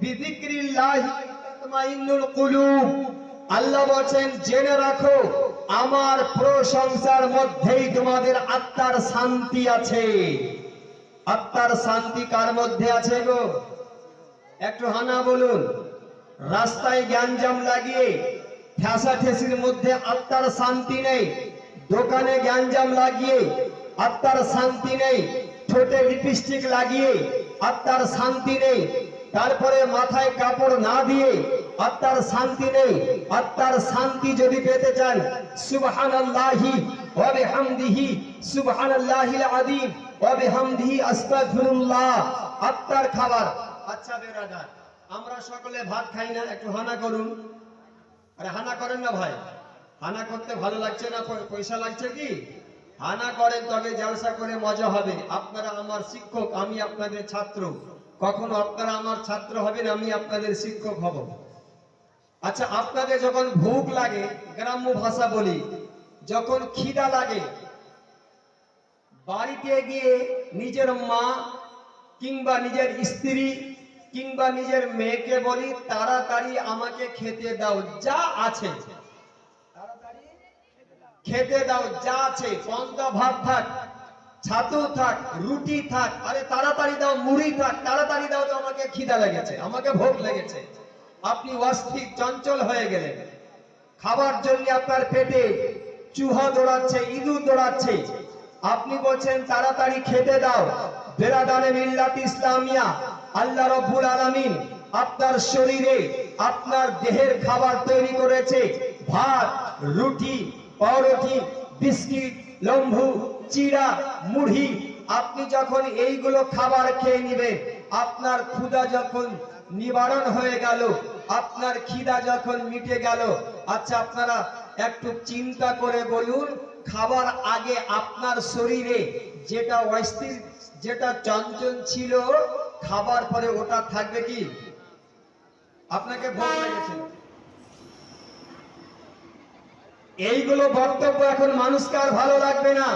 বিযিকরিল্লাহি তাতমাইন্নুল কুলুব। আল্লাহ বলেন জেনে রাখো আমার প্রশংসার মধ্যেই তোমাদের আত্মার শান্তি আছে। আত্মার শান্তি কার মধ্যে আছে গো? একটু হানা বলুন। রাস্তায় গ্যাঞ্জাম লাগিয়ে ঠেসাঠেসির মধ্যে আত্মার শান্তি নেই। দোকানে গ্যাঞ্জাম লাগিয়ে আত্মার শান্তি নেই। ঠোঁটে লিপস্টিক লাগিয়ে আত্মার শান্তি নেই। তারপরে মাথায় কাপড় না দিয়ে আত্মার শান্তি নেই। আত্মার শান্তি যদি পেতে চান, সুবহানাল্লাহি ওয়া বিহামদিহি সুবহানাল্লাহিল আযীম ওয়া বিহামদিহি আস্তাগফিরুল্লাহ আত্মার খাবার। আচ্ছা বেরাদার, আমরা সকলে ভাত খাই না? একটু হানা করুন। আরে হানা করেন না ভাই। হানা করতে ভালো লাগছে না? পয়সা লাগছে কি? হানা করেন, তবে জলসা করে মজা হবে। আপনারা আমার শিক্ষক, আমি আপনাদের ছাত্র। কখনো আপনারা আমার ছাত্র হবেন, আমি আপনাদের শিক্ষক হব। আচ্ছা, আপনাদের যখন ভুখ লাগে, গ্রাম্য ভাষা বলি, যখন খিদা লাগে, বাড়িতে গিয়ে নিজের মা কিংবা নিজের স্ত্রী কিংবা নিজের মেয়েকে বলি, তাড়াতাড়ি আমাকে খেতে দাও, যা আছে তাড়াতাড়ি খেতে দাও, যা আছে, পন্তা ভাত থাক, ছাতু থাক, রুটি থাক, আরে তাড়াতাড়ি দাও, মুড়ি থাক, তাড়াতাড়ি দাও, তো আমাকে খিদা লেগেছে, আমাকে ভোগ লেগেছে। আপনি অস্থির চঞ্চল হয়ে গেলেন। খাবার জন্য আপনার পেটে চুহা দৌড়াচ্ছে, ইঁদুর দৌড়াচ্ছে। আপনি বলছেন তাড়াতাড়ি খেতে দাও। বেরাদানে মিল্লাত ইসলামিয়া, আল্লাহ রাব্বুল আলামিন আপনার শরীরে, আপনার দেহের খাবার তৈরি করেছে। ভাত, রুটি, পাউরুটি, বিস্কিট, লম্বু, চিড়া, মুড়ি। আপনি যখন এইগুলো খাবার খেয়ে নেবেন, আপনার ক্ষুধা যখন নিবারণ হয়ে গেল, আপনার খিদা যখন মিটে গেল। আচ্ছা, আপনারা একটু চিন্তা করে বলুন, খাবার আগে আপনার শরীরে যেটা অস্থির, যেটা চঞ্চল ছিল, খাবার পরে ওটা থাকবে কি? আপনাকে ভোগ লেগেছে। এইগুলো বক্তব্য এখন মানুষকে আর ভালো লাগবে না।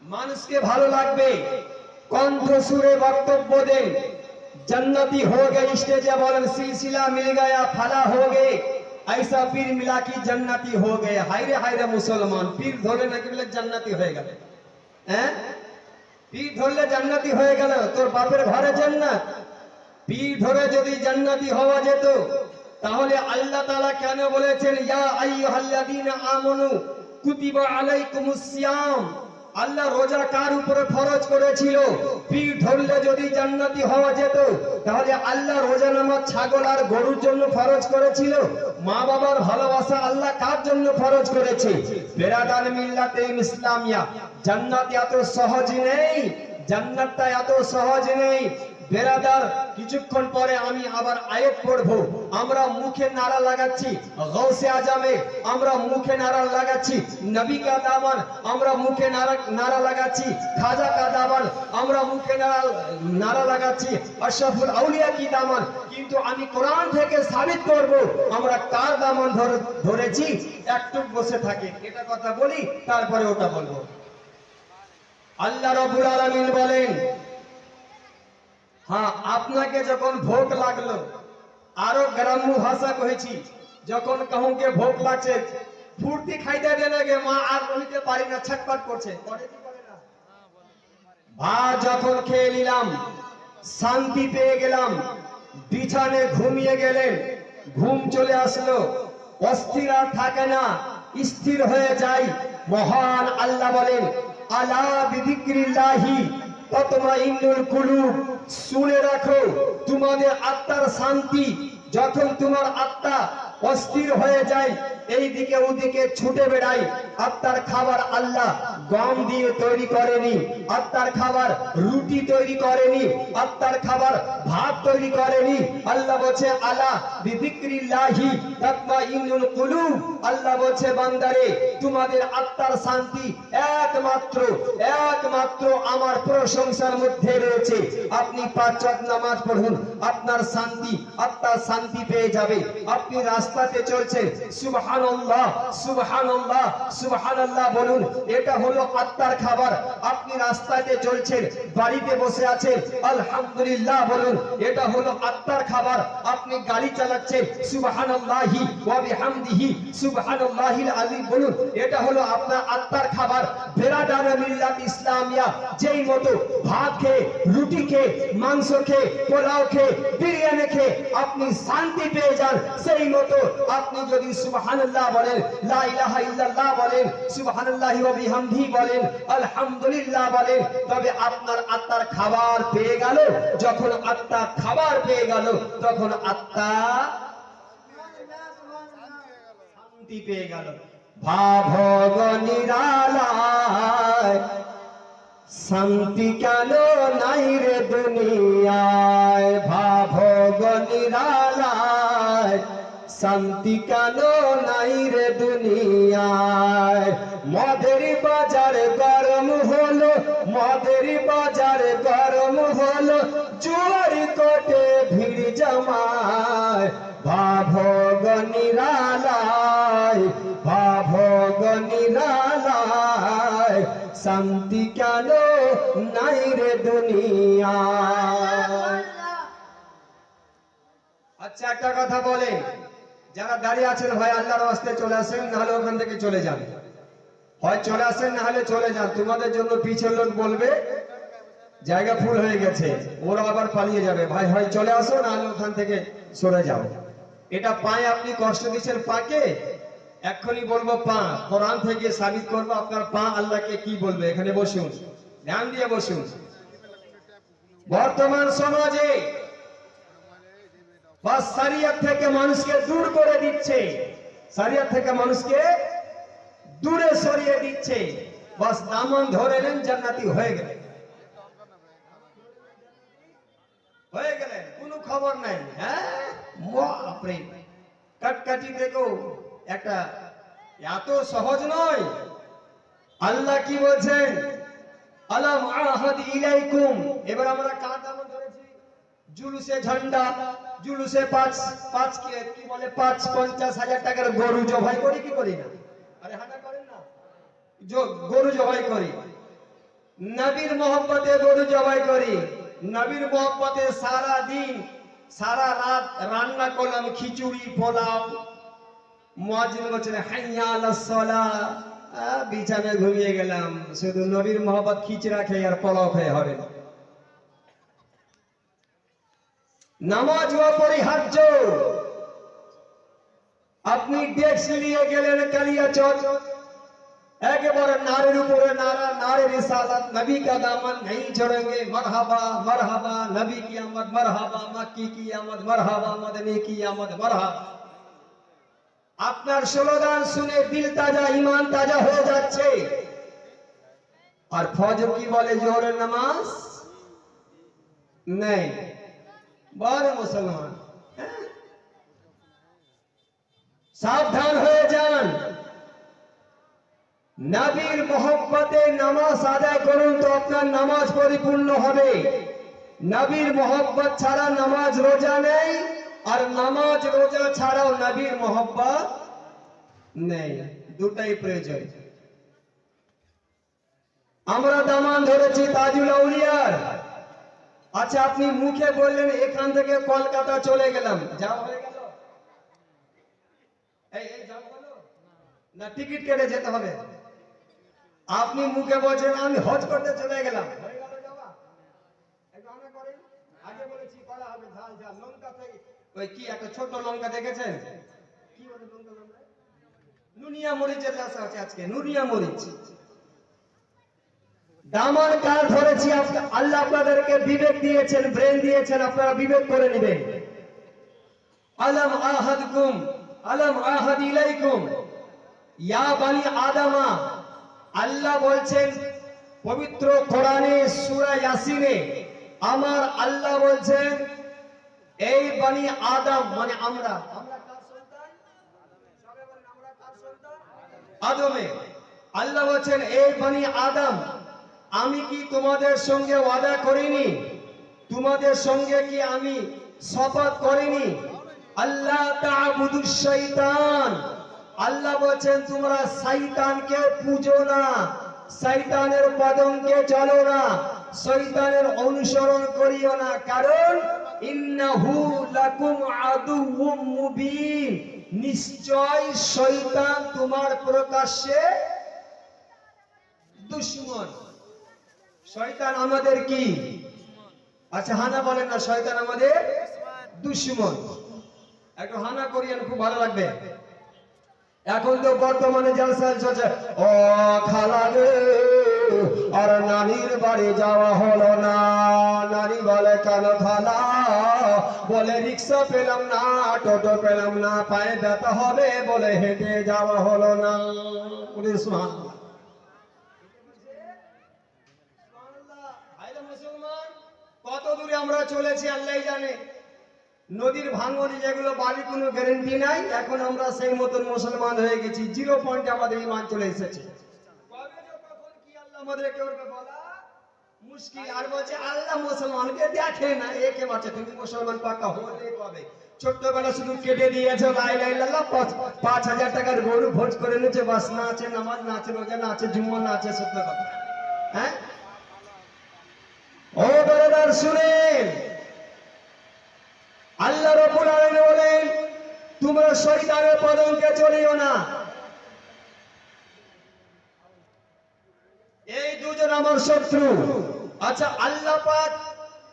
মানুষকে ভালো লাগবে কণ্ঠ সুরে বক্তব্য দেন। जन्नती हो गए स्टेजे बोलन सिलसिला मिल गया फला हो गए ऐसा पीर मिला कि जन्नती हो गए। हाय रे मुसलमान, पीर धोले ना कि जन्नती हो गए। हैं पीर धरले जन्नती हो गए, तोर बापेर घरे जन्नत। पीर धरे यदि जन्नती हवा जेत, ताहले अल्लाह ताआला केन बोलेছেন या अय्युहाल्लाযीना আমানু কুতিবা আলাইকুমুস সিয়াম। আল্লাহ রোজা কার উপরে ফরজ করেছিল? পীর ধরলে যদি জান্নাতি হওয়া যেত, তাহলে আল্লাহ রোজা নামাজ ছাগল আর গরুর জন্য ফরজ করেছিল? মা বাবার ভালোবাসা আল্লাহ কার জন্য ফরজ করেছে? বেরাদান মিল্লাতে ইসলামিয়া, জান্নাত এত সহজ নেই, জান্নাতটা এত সহজ নেই। বেরাদার, কিছুক্ষণ পরে আমি আবার আয়াত পড়বো। আমরা মুখে নারা লাগাচ্ছি গৌসে আজমে, আমরা মুখে নারা লাগাচ্ছি নবী কা দামান, আমরা মুখে নারা লাগাচ্ছি খাজা কা দামান, আমরা মুখে নারা লাগাচ্ছি আশরাফুল আউলিয়া কি দামান। কিন্তু আমি কোরআন থেকে সাবিত করব আমরা কার দামান ধরেছি। একটু বসে থাকে, এটা কথা বলি, তারপরে ওটা বলবো। আল্লাহ রাব্বুল আলামিন বলেন, हाँ আপনাকে যখন ভোগ লাগলো, আরো গ্রাম্য ভাষা কইছি, যখন कहूं के ভোগ লাগছে, ফুর্তি খাইতে দেনগে মা আর রইতে পারি না, ছটপট করছে, করে কি করে না? ভাত যখন খেয়ে নিলাম, শান্তি পেয়ে গেলাম, বিছানে ঘুমিয়ে গেলেন, ঘুম চলে আসলো, অস্থির আর থাকে না, স্থির হয়ে যায়। মহান আল্লাহ বলেন, আলা বিযিকরিল্লাহি তাতমাইন্নুল কুলুব। শুনে রাখো, তোমাদের আত্মার শান্তি, যখন তোমার আত্মা অস্থির হয়ে যায়, এইদিকে ওদিকে ছুটে বেড়ায়, আত্মার খাবার আল্লাহ গম দিয়ে তৈরি করেনি, আত্মার খাবার রুটি তৈরি করেনি, আত্মার খাবার ভাত তৈরি করেনি। আল্লাহ বলছে আলা বিযিকরিল্লাহি তাতমাইন্নুল কুলুব। আল্লাহ বলছে বান্দারে, তোমাদের আত্মার শান্তি একমাত্র আমার প্রশংসার মধ্যে রয়েছে। আপনি 5 ওয়াক্ত নামাজ পড়ুন, আপনার শান্তি, আত্মার শান্তি পেয়ে যাবে। আপনি রাস্তাতে চলছেন, সুবহানাল্লাহ সুবহানাল্লাহ সুবহানাল্লাহ বলুন, এটা হলো হলো আত্মার খাবার। আপনি রাস্তাতে চলছেন, বাড়িতে বসে আছেন, আলহামদুলিল্লাহ বলুন, এটা হলো আত্মার খাবার। আপনি গাড়ি চালাচ্ছেন, সুবহানাল্লাহি ওয়া বিহামদিহি সুবহানাল্লাহিল আযীম বলুন, এটা হলো আপনার আত্মার খাবার। বেরাদারে মিল্লাত ইসলামিয়া যেই মতো ভাত খেয়ে, রুটি খেয়ে, মাংস খেয়ে, পোলাও খেয়ে, বিরিয়ানি খেয়ে আপনি শান্তি পেয়ে যান, সেই মতো আপনি যদি সুবহানাল্লাহ বলেন, লা ইলাহা ইল্লাল্লাহ বলেন, সুবহানাল্লাহি ওয়া বিহামদিহি বলেন, আলহামদুলিল্লাহ বলেন, তবে আপনার আত্মার খাবার পেয়ে গেল। যখন আত্মা খাবার পেয়ে গেল, তখন আত্মা শান্তি পেয়ে গেল। ভাব নিরালায় শান্তি কেন নাই রে দুনিয়ায়, ভাব নিরালায় শান্তি কেন নাই রে দুনিয়ায়। মদের বাজার গরম হলো, মদের বাজার গরম হলো, জোয়ার কোটে ভিড় জমায়। ভাব নিরালায়, ভাব নিরালায় শান্তি কেন নাই রে দুনিয়ায়। আচ্ছা একটা কথা বলে, যারা দাঁড়িয়ে আছেন ভাই আল্লাহর রাস্তায় চলে আসেন, নাহলে ওখান থেকে চলে যান। হয় চলে আসেন, নাহলে চলে যান। তোমাদের জন্য পিছের লোক বলবে জায়গা ফুল হয়ে গেছে, ওরা আবার পালিয়ে যাবে। ভাই হয় চলে আসো, নাহলে ওখান থেকে সরে যাও। এটা পায়ে আপনি কষ্ট দিচ্ছেন, পাকে এক্ষুনি বলবো পা কোরআন থেকে সাবিত করবো আপনার পা আল্লাহকে কি বলবে। এখানে বসুন, ধ্যান দিয়ে বসুন। বর্তমান সমাজে বাস শরিয়ত থেকে মানুষকে দূর করে দিচ্ছে, শরিয়ত থেকে মানুষকে দূরে সরিয়ে দিচ্ছে। বাস দামন ধরে নেন, জান্নাতি হয়ে গেলেন, হয়ে গেলেন, কোনো খবর নাই। হ্যাঁ বাপরে, কাটকাটি দেখো একটা, এত সহজ নয়। আল্লাহ কি বলছেন, আলাম আহাদ ইলাইকুম। এবার আমরা কার দামন ধরেছি? জুলুসে ঝান্ডা, জুলুসে পাঁচ কি বলে ৫-৫০ হাজার টাকার গরু জবাই করি কি করি না? আরে হাঁটা করেন না, গরু জবাই করি, নবীর মহব্বতে গরু জবাই করি, নবীর মহব্বতে সারা দিন সারা রাত রান্না করলাম খিচুড়ি পোলাও। মুয়াজ্জিন বলছেন হাইয়া আলাস সালাহ, বিছানায় ঘুমিয়ে গেলাম, শুধু নবীর মহব্বত খিচড়া খেয়ে আর পোলাও খেয়ে হবে না। নামাজ অপরিহার্য। আপনি ডেস্ক নিয়ে গেলেন কালিয়াচক, একেবারে নারের উপরে নারা, নারে রিসালাত, নবী কা দামন नहीं छोड़ेंगे, मरहबा मरहबा नबी की आमद, मरहबा मक्की की आमद, मरहबा मदनी की आमद, मरहबा। আপনার স্লোগান শুনে দিল তাজা, ঈমান তাজা হয়ে যাচ্ছে। আর ফজর কি বলে, জোহরের নামাজ নেই। বড় মুসলমান, সাবধান হয়ে যান। নবীর মহব্বতে নামাজ আদায় করুন, তো আপনার নামাজ পরিপূর্ণ হবে। নবীর মহব্বত ছাড়া নামাজ রোজা নেই, আর নামাজ রোজা ছাড়াও নবীর মহব্বত নেই, দুটাই প্রয়োজন। আমরা দামান ধরেছি তাজুল আউলিয়ার। আচ্ছা আপনি মুখে বললেন এখান থেকে কলকাতা চলে গেলাম, যাও হয়ে গেল? এই যাও হলো না, টিকিট কেটে যেতে হবে। আপনি মুখে বলছেন আমি হজ করতে চলে গেলাম, হয়ে গেল যাওয়া? একটু আনা করেন, আগে বলেছি করা হবে। ঝাল ঝাল লঙ্কা থেকে, ওই কি একটা ছোট লঙ্কা দেখেছেন, কি বলে লঙ্কা? নুনিয়া মরিচের চাষ আছে আজকে, নুনিয়া মরিচ। দামান কার ধরেছি? আল্লাহ আপনাদেরকে বিবেক দিয়েছেন, ব্রেন দিয়েছেন, আপনারা বিবেক করে নেবেন। আলাম আহাদকুম, আলাম আহাদ ইলাইকুম ইয়া বানি আদামা। আল্লাহ বলছেন পবিত্র কোরআনে সূরা ইয়াসিনে, আমার আল্লাহ বলছেন এই বানি আদম মানে আমরা কার সন্তান? সবাই বলেন আমরা কার সন্তান? আদমের। আল্লাহ বলছেন এই বানি আদম, আমি কি তোমাদের সঙ্গে ওয়াদা করিনি? তোমাদের সঙ্গে কি আমি শপথ করিনি? আল্লাহ তা'বুদুশ শাইতান। আল্লাহ বলেন তোমরা শয়তানকে পূজো না। শয়তানের পদঙ্কে চলো না, শয়তানের অনুসরণ করিও না, কারণ ইন্নাহু লাকুম আদুউম মুবিন, নিশ্চয় শয়তান তোমার প্রকাশ্যে দুশমন। শয়তান আমাদের কি? আচ্ছা হানা বলেন না, শয়তান আমাদের দুশমন। একটু হানা করিয়েন, খুব ভালো লাগবে। এখন তো বর্তমানে জলসা চলছে, ও খালা রে আর নানির বাড়ি যাওয়া হলো না। নানি বলে কেন খালা? বলে রিক্সা পেলাম না, টোটো পেলাম না, পায়ে ব্যথা হবে বলে হেঁটে যাওয়া হলো না। মুসলমান কত দূরে আমরা চলেছি আল্লাহ জানে। নদীর ভাঙনে যেগুলো বাড়ি কোনো গ্যারেন্টি নাই, এখন আমরা সেই মতন মুসলমান হয়ে গেছি, 0 পয়েন্টে আমাদের ঈমান চলে এসেছে। কবে যে কখন কি আল্লাহ আমাদেরকে করবে বলা মুশকিল। আর বলছে আল্লাহ মুসলমানকে দেখে না, একে বাঁচে তুমি মুসলমান পাকা হলে কবে? ছোট্টবেলা শুধু কেটে দিয়েছে লা ইলাহা ইল্লাল্লাহ, 5,000 টাকার গরু ভোজ করে নিয়েছে, বাস না আছে নামাজ, না আছে রোজা, না আছে জুম্মা, না আছে সত্য কথা। হ্যাঁ ও ব্রাদার শুনেন, আল্লাহ রাব্বুল আলামিন বলেন তোমরা শয়তানের পদঙ্কে চলিও না। এই দুজন আমার শত্রু। আচ্ছা আল্লাহ পাক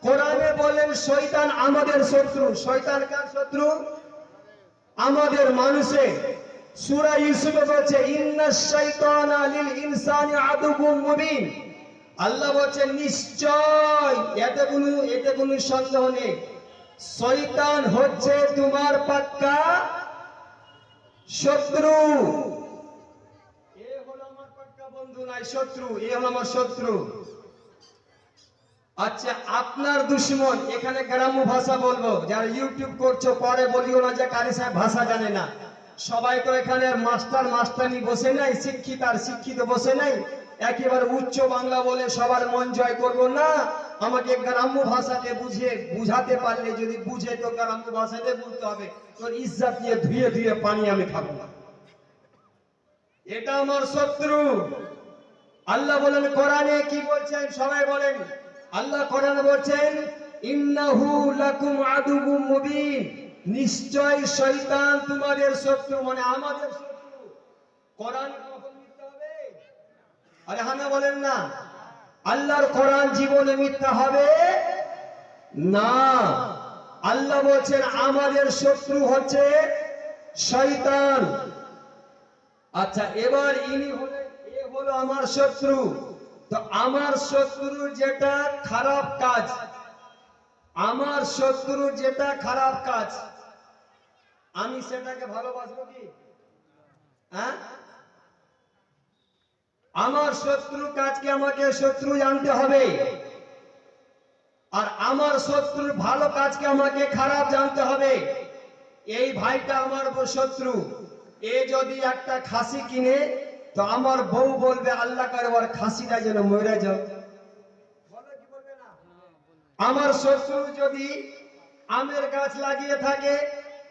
কোরআনে বলেন শয়তান আমাদের শত্রু। শয়তান কার শত্রু? আমাদের মানুষের। সূরা ইউসুফে বলছে ইন্নাশ শাইতানা লিল ইনসানি আদুউম মুবিন। আল্লাহ বলেন নিশ্চয়, এতে কোনো সন্দেহ নেই, শয়তান হচ্ছে তোমার পাক্কা শত্রু। এ হলো আমার পাক্কা বন্ধু নাই, শত্রু। এ হলো আমার শত্রু। আচ্ছা আপনার দুশমন। এখানে গ্রাম্য ভাষা বলবো, যারা ইউটিউব করছো পরে বলিও না যে কারি সাহেব ভাষা জানে না। সবাই তো এখানে মাস্টারনি বসে নাই, শিক্ষিত আর শিক্ষিত বসে নাই। একেবারে উচ্চ বাংলা বলে সবার মন জয় করবো না। আমাকে গ্রাম্য ভাষাতে বুঝাতে পারলে, যদি বুঝে তো গ্রাম্য ভাষাতে বলতে হবে। তোর ইজ্জত নিয়ে ধুয়ে ধুয়ে পানি আমি খাবো না। এটা আমার শত্রু। আল্লাহ বলেন কোরআনে কি বলছেন সবাই বলেন। আল্লাহ কোরআনে বলছেন ইন্নাহু লাকুম আদুউম মুবিন, নিশ্চয় শয়তান তোমাদের শত্রু, মানে আমাদের শত্রু। কোরআন কখন মিথ্যা হবে? আরে হানা বলেন না। আল্লাহর কোরআন জীবনে মিথ্যা হবে না। আল্লাহ বলছেন আমাদের শত্রু হচ্ছে শয়তান। আচ্ছা এবার ইনি হলেন, এ হলো আমার শত্রু। তো আমার শত্রু যেটা খারাপ কাজ, আমার শত্রু যেটা খারাপ কাজ, আমি সেটাকে ভালোবাসবো কি? হ্যাঁ, আমার শত্রু কাজকে আমাকে শত্রু জানতে হবে, আর আমার শত্রুর ভালো কাজকে আমাকে খারাপ জানতে হবে। এই ভাইটা আমার শত্রু, এ যদি একটা খাসি কিনে, তো আমার বউ বলবে আল্লাহ করে ওর খাসিটা যেন মরে যাও। বলে কি বলবে না? আমার শত্রু যদি আমের গাছ লাগিয়ে থাকে,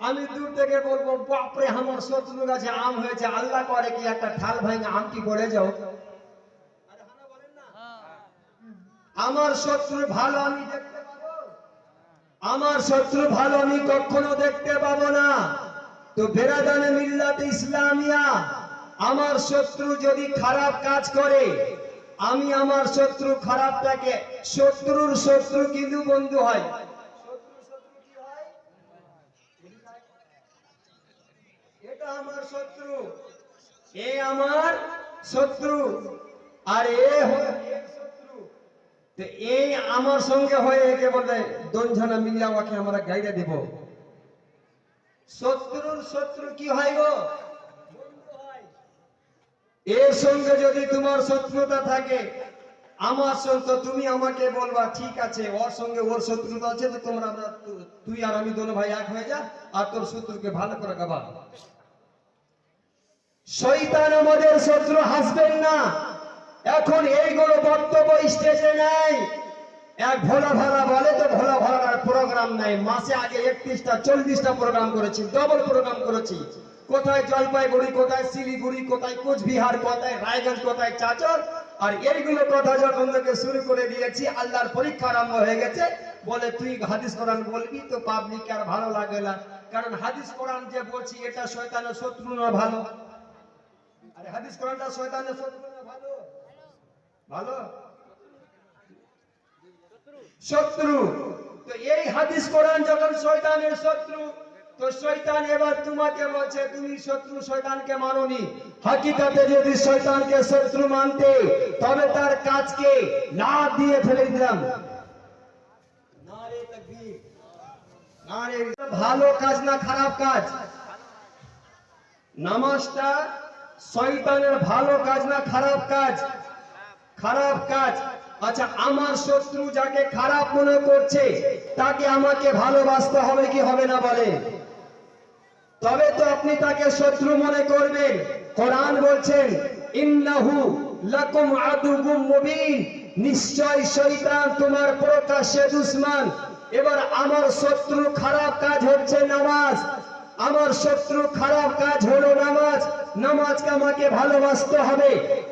আমি দূর থেকে বলবো বাপরে আমার শত্রু গাছে আম হয়েছে, আল্লাহ করে কি একটা ঠাল ভাঙা আম কি পড়ে যাও। আমার শত্রু ভালো আমি দেখতে পাবো? আমার শত্রু ভালো আমি কখনো দেখতে পাবো না। তো বেরাদানে মিল্লাত ইসলামিয়া, আমার শত্রু যদি খারাপ কাজ করে, আমি আমার শত্রু খারাপটাকে, শত্রুর শত্রু কিন্তু বন্ধু হয়। এটা আমার শত্রু, এ আমার শত্রু, আর এ হলো শত্রু। তো এই আমার সঙ্গে হয়ে একে বলবে দনঝানা মিল্লা ওকে আমরা গাইডে দেব। শত্রুর শত্রু কি হয় গো? বন্ধু হয়। এর সঙ্গে যদি তোমার শত্রুতা থাকে, আমার সঙ্গে তুমি আমাকে বলবা ঠিক আছে ওর সঙ্গে ওর শত্রুতা আছে, তো তোমরা তুই আর আমি দোনো ভাই এক হয়ে যা, আর তোর শত্রুকে ভালো করে গাবা। শয়তান আমাদের শত্রু, হাসবেন না। এখন এইগুলো বক্তব্য স্টেজে নাই। এক ভোলা ভালা বলে তো ভোলা ভালার প্রোগ্রাম নাই। মাসে আগে 31টা 40টা প্রোগ্রাম করেছি, ডবল প্রোগ্রাম করেছি। কোথায় জলপাইগুড়ি, কোথায় শিলিগুড়ি, কোথায় কোচবিহার, কোথায় রায়গঞ্জ, কোথায় চাচর, আর এইগুলো কথা যখন থেকে শুরু করে দিয়েছি, আল্লাহর পরীক্ষা আরম্ভ হয়ে গেছে। বলে তুই হাদিস কোরআন বলবি তো পাবলিক আর ভালো লাগে না, কারণ হাদিস কোরআন যে বলছি এটা শয়তানের শত্রু না ভালো? আরে হাদিস কোরআনটা শয়তানের শত্রু না ভালো? ভালো শত্রু। তো এই হাদিস কোরআন যখন শয়তানের শত্রু, তো শয়তান এবার তোমাকে বলছে তুমি শত্রু, শয়তানকে মানোনি। হাকিকাতে যদি শয়তানকে শত্রু মানতে, তবে তার কাজকে না দিয়ে ফেলে দিলাম। নারে তাকবীর, নারে। ভালো কাজ না খারাপ কাজ? নামাজটা শয়তানের ভালো কাজ না খারাপ কাজ? খারাপ কাজ। আচ্ছা, আমার শত্রু যাকে খারাপ মনে করছে, তাকে আমাকে ভালোবাসতে হবে কি হবে না বলে? তবে তো আপনি তাকে শত্রু মনে করবেন। কোরআন বলছেন ইন্নাহু লাকুম আদুউম মুবিন, নিশ্চয় শয়তান তোমার প্রকাশ্যে দুশমন। এবার আমার শত্রু খারাপ কাজ হচ্ছে নামাজ, আমার শত্রু খারাপ কাজ হলো নামাজ। নামাজকে আমাকে ভালোবাসতে হবে।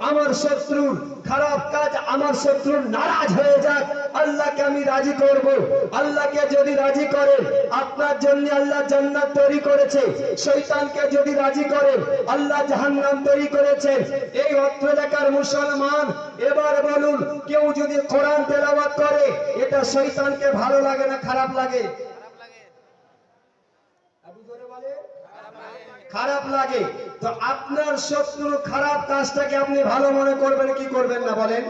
আমার শত্রুর খারাপ কাজ, আমার শত্রু নারাজ হয়ে যাক, আল্লাহকে আমি রাজি করব। আল্লাহকে যদি রাজি করেন, আপনার জন্য আল্লাহ জান্নাত তৈরি করেছে। শয়তানকে যদি রাজি করেন, আল্লাহ জাহান্নাম তৈরি করেছেন। এই অত্র এলাকার মুসলমান, এবার বলুন, কেউ যদি কোরআন তেলাওয়াত করে, এটা শয়তানকে ভালো লাগে না খারাপ লাগে? খারাপ লাগে। তো আপনার শত্রু খারাপ কাজটাকে আপনি ভালো মনে করবেন কি করবেন না বলেন?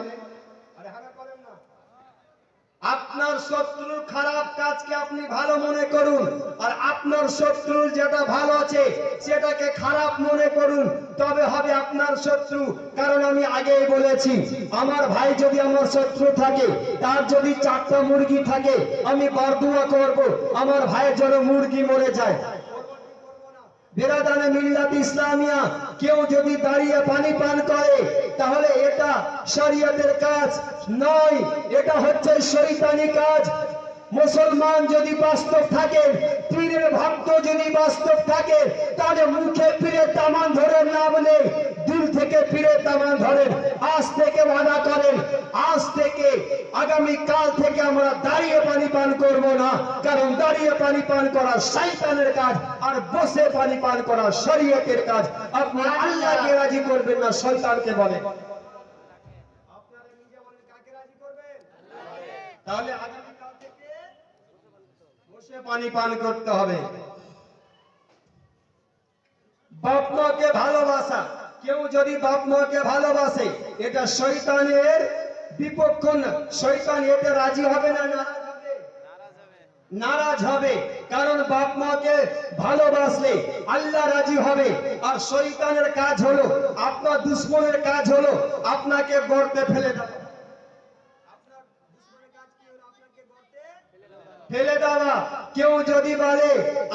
আপনার শত্রুর খারাপ কাজকে আপনি ভালো মনে করুন, আর আপনার শত্রুর যেটা ভালো আছে সেটাকে খারাপ মনে করুন, তবে হবে আপনার শত্রু। কারণ আমি আগেই বলেছি, আমার ভাই যদি আমার শত্রু থাকে, তার যদি 4টা মুরগি থাকে, আমি বরদুয়া করব আমার ভাইয়ের জন্য মুরগি মরে যায়। বেরাদানে মিল্লাত ইসলামিয়া, কেউ যদি দাঁড়িয়ে পানি পান করে, তাহলে এটা শরীয়তের কাজ নয়, এটা হচ্ছে শয়তানি কাজ। মুসলমান যদি বাস্তব থাকেন, পীরের ভক্ত যদি বাস্তব থাকে, তাহলে মুখে পীরের তামান ধরেন না বলে দিল থেকে পীরের তামান ধরেন। আজ থেকে ওয়াদা করেন, আজ থেকে আগামী কাল থেকে আমরা দাঁড়িয়ে পানি পান করব না, কারণ দাঁড়িয়ে পানি পান করা শয়তানের কাজ, আর বসে পানি পান করা শরীয়তের কাজ। আপনি আল্লাহকে রাজি করবেন না, শয়তানকে বলেন। আপনারা নিজে বলেন কাকে রাজি করবেন? তাহলে আগামী কাল থেকে বসে পানি পান করতে হবে। বাপ মাকে ভালোবাসা, কেউ যদি বাপ মাকে ভালোবাসে, এটা শয়তানের বিপক্ষ না। শয়তান এতে রাজি হবে না নারাজ হবে? নারাজ হবে। কারণ বাপ মাকে ভালোবাসলে আল্লাহ রাজি হবে। আর শয়তানের কাজ হলো, আপনার দুশমনের কাজ হলো আপনাকে গর্তে ফেলে দেওয়া। ফেলে দেওয়া। কেউ যদি বলে,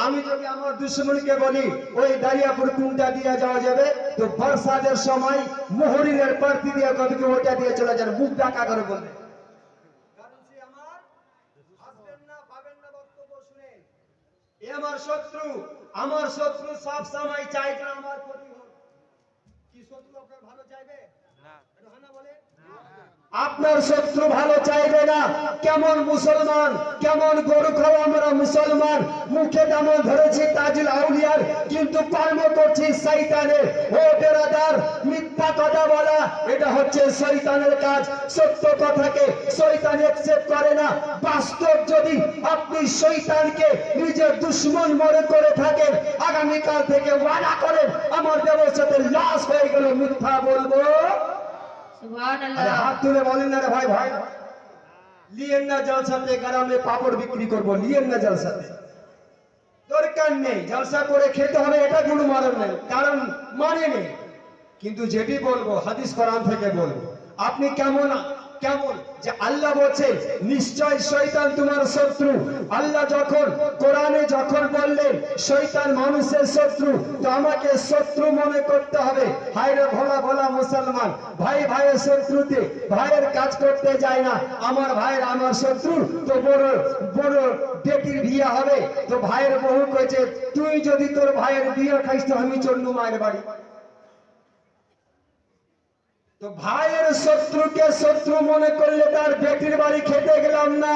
আমি যদি আমার দুশমনকে বলি ওই দারিয়াপুর কুমটা দিয়ে যাওয়া যাবে, তো বর্ষাদের সময় মোহরিনের প্রার্থী দিয়ে কবিকে ওইটা দিয়ে চলে যান, মুখ ডাকা করে বলবে, কারণ সে আমার আসবেন না পাবেন না বক্তব্য শুনে। এ আমার শত্রু। আমার শত্রু সব সময় চাইবে আমার ক্ষতি হোক। কি শত্রু আপনার ভালো চাইবে না? না বলে আপনার শত্রু ভালো চাইবে না। কেমন মুসলমান, কেমন গরু খাওয়া আমরা মুসলমান, মুখে তেমন ধরেছি তাজুল আউলিয়ার, কিন্তু কর্ম করছি শয়তানের। ও বেরাদার, মিথ্যা কথা বলা এটা হচ্ছে শয়তানের কাজ। সত্য কথাকে শয়তান একসেপ্ট করে না। বাস্তব যদি আপনি শয়তানকে নিজের দুশমন মনে করে থাকেন, আগামীকাল থেকে ওয়াদা করেন আমার ব্যবসাতে লস হয়ে গেল, মিথ্যা বলবো। হাত তুলে বলেন না রে ভাই, ভাই লিয়েন না জলসাতে, গ্রামে পাপড় বিক্রি করবো, লিয়েন না জলসাতে, দরকার নেই। জলসা করে খেতে হবে এটা কোনো মারণ নেই, কারণ মানে নেই। কিন্তু যেটি বলবো হাদিস কোরআন থেকে বলবো। আপনি কেমন কেমন যে আল্লাহ বলছেন নিশ্চয় শয়তান তোমার শত্রু। আল্লাহ যখন কোরআনে যখন বললেন শয়তান মানুষের শত্রু, তো আমাকে শত্রু মনে করতে হবে। হায়রে ভোলা ভোলা মুসলমান, ভাই ভাইয়ের শত্রুতে ভাইয়ের কাজ করতে যায় না। আমার ভাইয়ের আমার শত্রু, তো বড় বড় বেটির বিয়ে হবে, তো ভাইয়ের বহু কইছে তুই যদি তোর ভাইয়ের বিয়ে খাইস তো আমি চন্নু মায়ের বাড়ি। তো ভাইয়ের শত্রুকে শত্রু মনে করলে তার বেটির বাড়ি খেতে গেলাম না,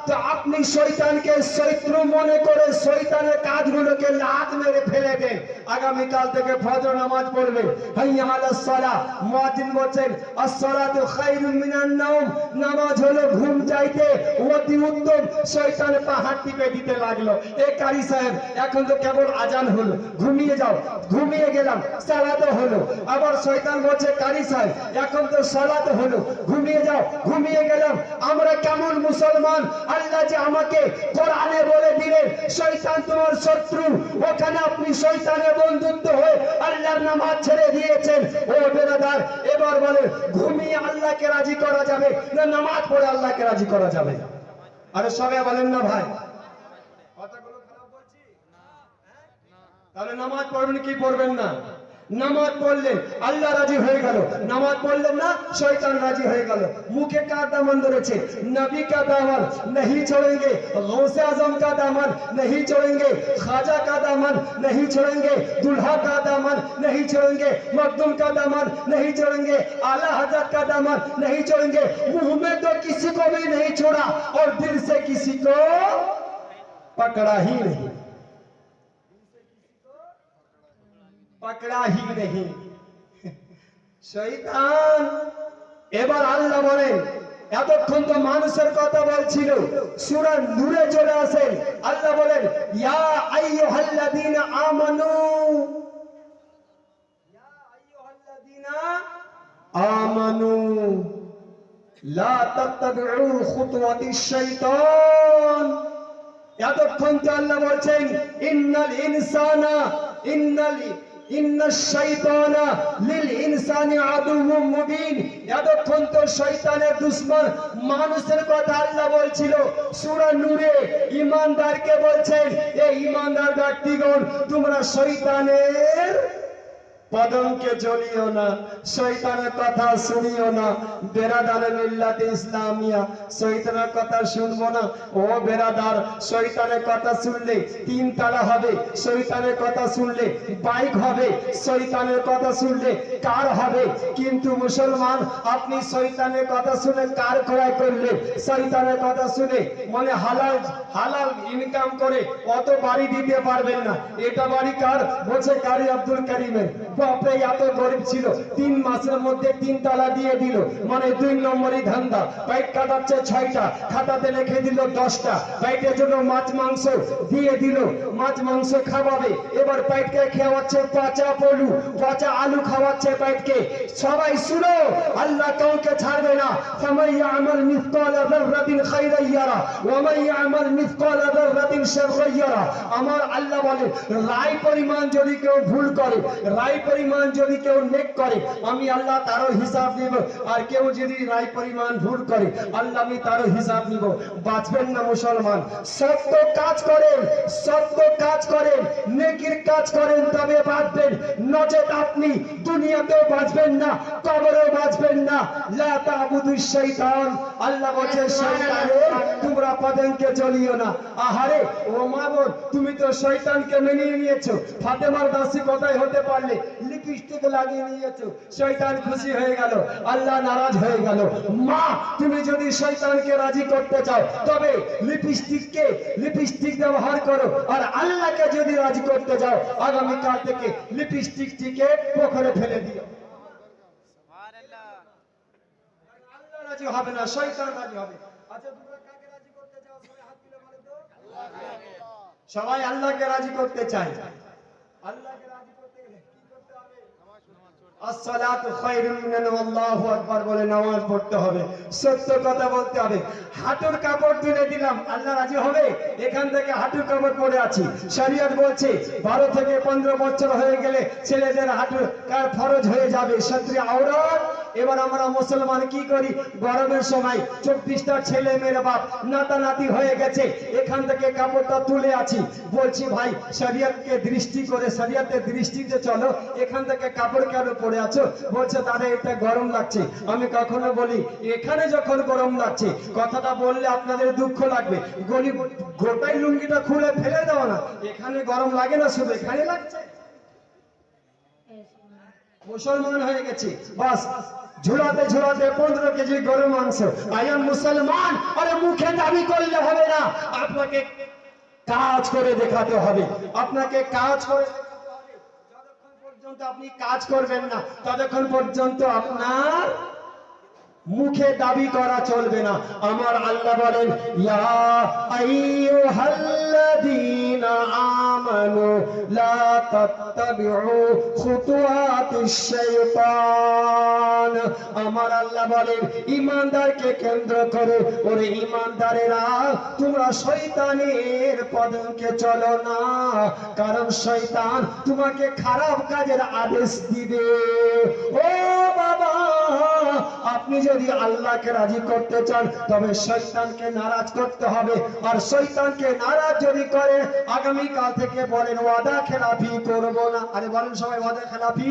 তো আপনি শয়তানকে শত্রু মনে করে শয়তানের কাজগুলোকে লাত মেরে ফেলে দেন। আগামীকাল থেকে ফজর নামাজ পড়বেন, হাইয়া আলাস সালাহ, মুয়াজ্জিন বলেন আস-সালাতু খায়রুম মিনান নাওম, নামাজ হলো ঘুম চাইতে অতি উত্তম। শয়তান পাহাড় টিপে দিতে লাগলো, এ কারি সাহেব এখন তো কেবল আজান হলো, ঘুমিয়ে যাও। ঘুমিয়ে গেলাম, সালাত হলো। আবার শয়তান বলছে কারি সাহেব এখন তো সালাত হলো, ঘুমিয়ে যাও। ঘুমিয়ে গেলাম। আমরা কেমন মুসলমান? আল্লাহ যে আমাকে কোরআনে বলে দিলেন শয়তান তোমার শত্রু, ওখানে আপনি শয়তানের বন্ধুত্ব হয়ে আল্লাহর নামাজ ছেড়ে দিয়েছেন। ও বেরাদার, এবার বলেন ঘুমিয়ে আল্লাহকে রাজি করা যাবে না নামাজ পড়ে আল্লাহকে রাজি করা যাবে? আরে সবাই বলেন না ভাই, কথাগুলো খারাপ বলছি? তাহলে নামাজ পড়বেন কি পড়বেন না? নামাজ পড়লেন আল্লাহ রাজি হয়ে গেল, নামাজ পড়লেন না শয়তান রাজি হয়ে গেল। মুখে কার দামান ধরেছে? নবী का दामन नहीं छोड़ेंगे, गौसे आजम का दामन नहीं छोड़ेंगे, ख्वाजा का दामन नहीं छोड़ेंगे, दुल्हा का दामन नहीं छोड़ेंगे, मखदूम का दामन नहीं छोड़ेंगे, आला हजरत का दामन नहीं छोड़ेंगे। मुंह में तो किसी को भी नहीं छोड़ा और दिल से किसी को पकड़ा ही नहीं, पकड़ा ही नहीं। শয়তান এবার আল্লাহ বলেন, এতক্ষণ তো মানুষের কথা বলছিল, সূরা নূরে চলে আসেন। আল্লাহ বলেন ইয়া আইয়ুহাল্লাযীনা আমানু, ইয়া আইয়ুহাল্লাযীনা আমানু লা তাত্তাবিউ খুতুওয়াতিশ শাইতান। এতক্ষণ তো আল্লাহ বলছেন ইন্নাল ইনসানা ইন্নাশ শাইতানা লিল ইনসানি আদুউম মুবিন। এতক্ষণ তো শয়তানের দুশমন মানুষের কথা আল্লাহ বলছিল। সূরা নূরে ঈমানদারকে বলছেন এই ঈমানদার ব্যক্তিগণ তোমরা শয়তানের পদমকে জ্বলিও না, শয়তানের কথা শুনিও না। বেরাদার মিল্লাতে ইসলামিয়া শয়তানের কথা শুনবো না। ও বেরাদার, শয়তানের কথা শুনলে তিন তালা হবে, শয়তানের কথা শুনলে বাইক হবে, শয়তানের কথা শুনলে কার হবে। কিন্তু মুসলমান আপনি শয়তানের কথা শুনে কার ক্রয় করলে, শয়তানের কথা শুনে মানে হালাল হালাল ইনকাম করে অত বাড়ি দিতে পারবেন না। এটা বাড়ি কার? বলছে কারি আব্দুল কারিমের। বাপরে এত গরিব ছিল, 3 মাসের মধ্যে 3 তালা দিয়ে দিল, মানে 2 নম্বরই ধান্দা। পাইট কাটাচ্ছে 6টা, খাতাতে লিখে দিল 10টা। পাইটের জন্য মাছ মাংস দিয়ে দিল, মাছ মাংস খাওয়াবে। এবার পাইটকে খাওয়াচ্ছে পচা পলু, পচা আলু খাওয়াচ্ছে পাইটকে। সবাই শুনো, আল্লাহ কাউকে ছাড়বে না। ফামান ইয়ামাল মিসকালা যাররাতিন খায়রান ইয়ারা ওয়া মান ইয়ামাল মিসকালা যাররাতিন শাররান ইয়ারা। আমার আল্লাহ বলে রায় পরিমাণ যদি কেউ ভুল করে, রায় পরিমাণ যদি কেউ নেক করে, আমি আল্লাহ তারও হিসাব নিব। আর কেউ যদি রায় পরিমাণ ভুল করে, আল্লাহ আমি তারও হিসাব নিব। বাঁচবেন না মুসলমান, সত্য কাজ করেন, সত্য কাজ করেন, নেকির কাজ করেন, তবে বাঁচবেন। নচেত আপনি দুনিয়াতেও বাঁচবেন না, কবরেও বাঁচবেন না। লা তা'বুদুশ শাইতান, আল্লাহ বলেছে শয়তানের তোমরা পদমকে জ্বলিও না। আহারে ও মা বোন, তুমি তো শয়তানকে মেনে নিয়েছো। ফাতেমার দাসী কোথায় হতে পারলে? লিপস্টিক লাগিয়ে নিয়েছো, শয়তান খুশি হয়ে গেল, আল্লাহ নারাজ হয়ে গেল। মা, তুমি যদি শয়তানকে রাজি করতে চাও তবে লিপস্টিক ব্যবহার করো। আর আল্লাহকে যদি রাজি করতে চাও আগামীকাল থেকে লিপস্টিকটিকে পুকুরে ফেলে দিও। আল্লাহ রাজি হবে না, শয়তান রাজি হবে। আচ্ছা তোমরা কাকে রাজি করতে চাও? সবাই হাত তুলে বলো তো। সবাই আল্লাহকে রাজি করতে চায়। আল্লাহকে রাজি করতে গেলে কি করতে হবে? আসসালাতু খায়রুম মিনান নাওম, আল্লাহু আকবার বলে নামাজ পড়তে হবে, সত্য কথা বলতে হবে। হাঁটুর কাপড় তুলে দিলাম, আল্লাহ রাজি হবে? এখান থেকে হাঁটুর কাপড় পরে আছি, শরীয়ত বলছে 12 থেকে 15 বছর হয়ে গেলে ছেলেদের হাঁটুর কার ফরজ হয়ে যাবে, সত্রে আওরাত। এবার আমরা মুসলমান কি করি? গরমের সময় 24টা ছেলে মেয়ের বাপ নাতা নাতি হয়ে গেছে, এখান থেকে কাপড়টা তুলে আছি। বলছি ভাই শরীয়তকে দৃষ্টি করে, শরীয়তের দৃষ্টিতে চলো, এখান থেকে কাপড় কেন পরে আছো? বলছে দাদা এটা গরম লাগছে। আমি কখনো বলি এখানে যখন গরম লাগছে, কথাটা বললে আপনাদের দুঃখ লাগবে, গরিব গোটাই লুঙ্গিটা খুলে ফেলে দাও না, এখানে গরম লাগে না, শুধু এখানে লাগছে। মুসলমান হয়ে গেছি, বাস ঝুলাতে ঝুলাতে 15 কেজি গরুর মাংস। আই এম মুসলমান। আরে মুখে দাবি করলে হবে না, আপনাকে কাজ করে দেখাতে হবে। আপনাকে কাজ করে দেখাতে হবে। যতক্ষণ পর্যন্ত আপনি কাজ করবেন না, ততক্ষণ পর্যন্ত আপনার মুখে দাবি করা চলবে না। আমার আল্লাহ বলেন, ইয়া আইয়ুহাল্লাযীনা আমানু লা তাত্তাবিউ খুতুওয়াতিশ শাইতান। আমার আল্লাহ বলেন, ঈমানদারকে কেন্দ্র করে, ওরে ঈমানদারেরা, তোমরা শয়তানের পদকে চলো না, কারণ শয়তান তোমাকে খারাপ কাজের আদেশ দিবে। ও বাবা, আপনি যদি আল্লাহকে রাজি করতে চান, তবে শয়তানকে নারাজ করতে হবে। আর শয়তানকে নারাজ যদি করে, আগামী কাল থেকে বলেন ওয়াদা খেলাফি করব না। আরে বলেন সবাই ওয়াদা খেলাফি।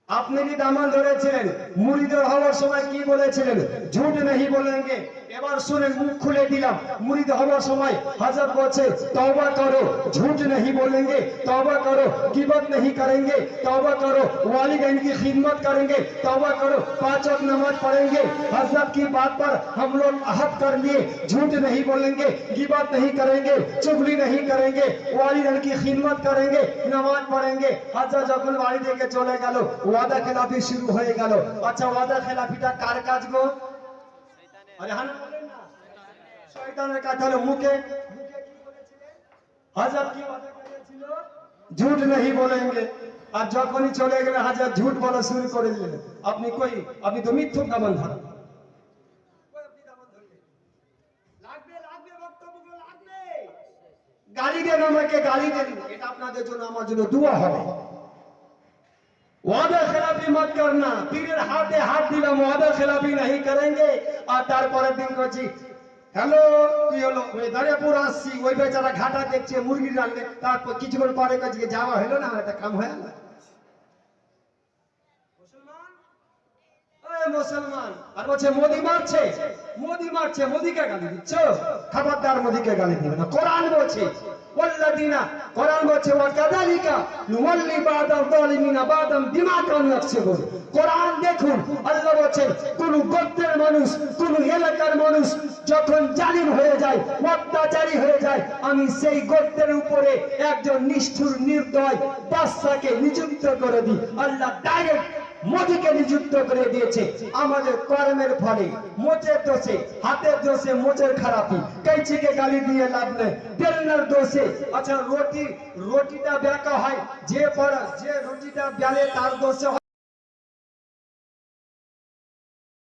আপনি কি দামান ধরেছিলেন? মুরিদের হওয়ার সময় কি বলেছিলেন? ঝুট नहीं बोलेंगे। এবার শুনেন, মুখ খুলে দিলাম। মুরিদ হওয়ার সময় হযরত বলছে, তওবা করো, झूठ नहीं बोलेंगे, तौबा करो, गिबत नहीं करेंगे, तौबा करो, वालिदैन की खिदमत करेंगे, तौबा करो, 5 वक्त नमाज पढ़ेंगे। हजरत की बात पर हम लोग अहद कर लिए, झूठ नहीं बोलेंगे, गिबत नहीं करेंगे, चुगली नहीं करेंगे, वालिदैन की खिदमत करेंगे, नमाज पढ़ेंगे। हजरत যখন বাড়ি থেকে চলে গেল, ওয়াদা খেলাফি শুরু হয়ে গেল। আচ্ছা, ওয়াদা খেলাফিটা কার কাজ গো? আরে হানা বলেন না, শয়তানের কাজ হলো। মুখে মুখে কি বলেছিলেন? হযরত কি ওয়াদা করেছিল? ঝুট नहीं बोलेंगे। আর যখনই চলে গেলে হযরত ঝুট বলা শুরু করে দিলেন। আপনি কই? আপনি তো মিথ্যুক দামান ধরেন। কই আপনি দামান ধরলেন? লাগবে লাগবে, বক্তব্যগুলো লাগবে। গালি দেন আমাকে, গালি দেন, এটা আপনাদের জন্য আমার জন্য দোয়া হবে। ওয়াদা খেলাফি মত করনা। পীরের হাতে হাত দিলাম, ওয়াদা খেলাফি नहीं करेंगे। আর তারপরের দিন কইছি, হ্যালো কি হলো? ওই দাঁড়িয়েপুর আসছি, ওই বেচারা ঘাটা দেখছে মুরগি রান্নে। তারপর কিছুক্ষণ পরে কাছে যাওয়া হলো না, একটা কাম হয়ে গেল। মুসলমান, ওই মুসলমান। আর বলছে মোদি মারছে, মোদি মারছে, মোদিকে গালি দিচ্ছ? খবরদার, মোদিকে গালি দিবে না। কোরআন বলছে, ওয়াল্লাযিনা, কোরআন বলছে, ওয়াকাযালিকা নুওয়াল্লি বা'দাল যালিমিনা বা'দাম বিমা কানু ইয়াকসিবুন। কোরআন দেখুন, আল্লাহ বলেন, কোন গোত্রের মানুষ, কোন এলাকার মানুষ যখন জালিম হয়ে যায়, অত্যাচারী হয়ে যায়, আমি সেই গোত্রের উপরে একজন নিষ্ঠুর নির্দয় বাদশাকে নিযুক্ত করে দিই। আল্লাহ ডাইরেক্ট মোদিকে নিযুক্ত করে দিয়েছে। আমাদের কর্মের ফলে, মোচের দোষে, হাতের দোষে, মোচের খারাপি, कैंची গালি দিয়ে লাভ নেই, বেলনার দোষে। আচ্ছা, রুটিটা বেঁকা হয়, যে রুটিটা বেলে তার দোষে।